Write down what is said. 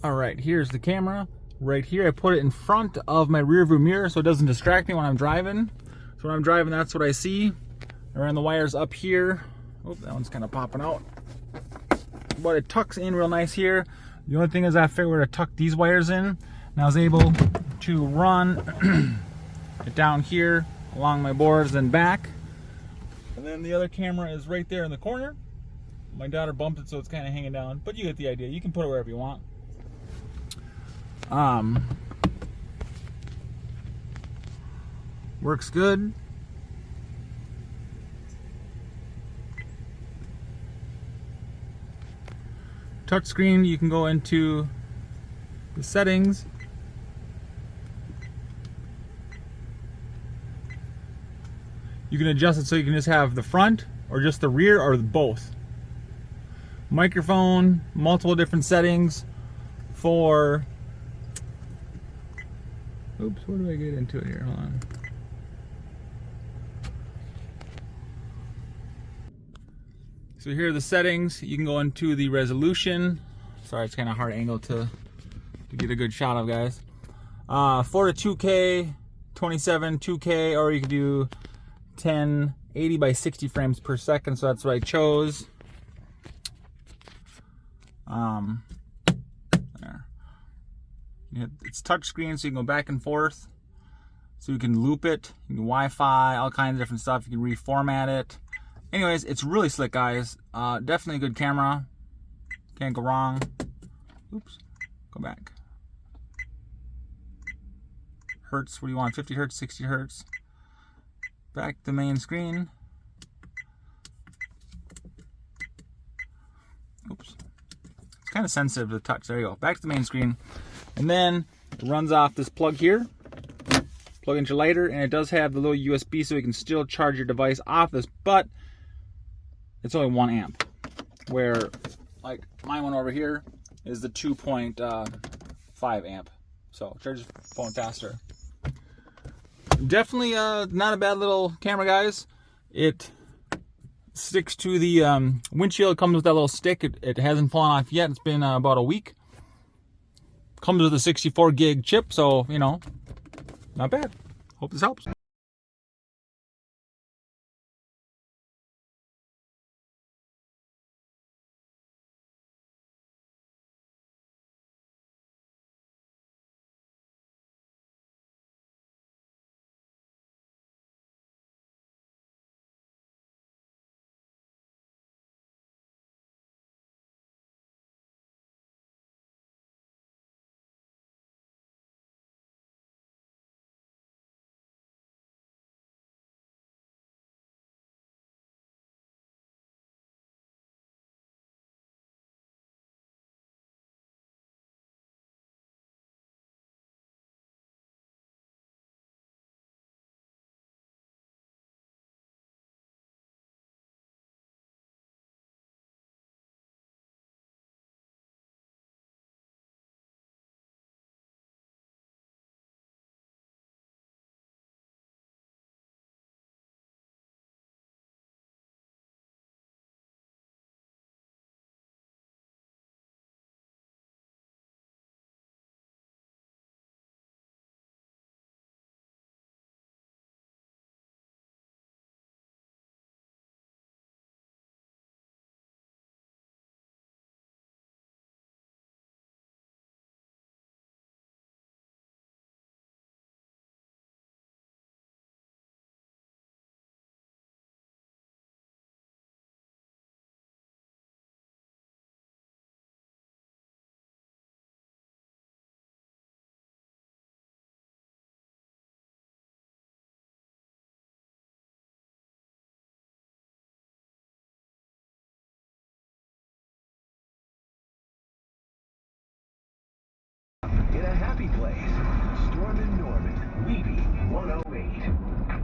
Alright, here's the camera. Right here, I put it in front of my rear view mirror so it doesn't distract me when I'm driving. So when I'm driving, that's what I see. I ran the wires up here. Oh, that one's kind of popping out. But it tucks in real nice here. The only thing is I figured where to tuck these wires in. And I was able to run it down here along my boards and back. And then the other camera is right there in the corner. My daughter bumped it so it's kind of hanging down, but you get the idea. You can put it wherever you want. Works good. Touch screen, you can go into the settings. You can adjust it so you can just have the front or just the rear or both. Microphone, multiple different settings for, oops, where do I get into it here? Hold on. So here are the settings. You can go into the resolution. Sorry, it's kind of hard angle to get a good shot of, guys. 4 to 2K, 27, 2K, or you can do 1080 by 60 frames per second. So that's what I chose. There. It's touch screen, so you can go back and forth. So you can loop it, you can Wi-Fi, all kinds of different stuff. You can reformat it. Anyways, it's really slick, guys. Definitely a good camera. Can't go wrong. Oops. Go back. Hertz, what do you want? 50 hertz, 60 hertz. Back to the main screen. Oops. It's kind of sensitive to the touch. There you go. Back to the main screen. And then it runs off this plug here. Plug into your lighter, and it does have the little USB so you can still charge your device off this, but it's only 1 amp. Where, like, my one over here is the 2.5 amp. So, charges phone faster. Definitely not a bad little camera, guys. It sticks to the windshield. It comes with that little stick. It hasn't fallen off yet. It's been about a week. Comes with a 64 gig chip, so, you know, not bad. Hope this helps. In a happy place, Storm and Norman, Weeby 108.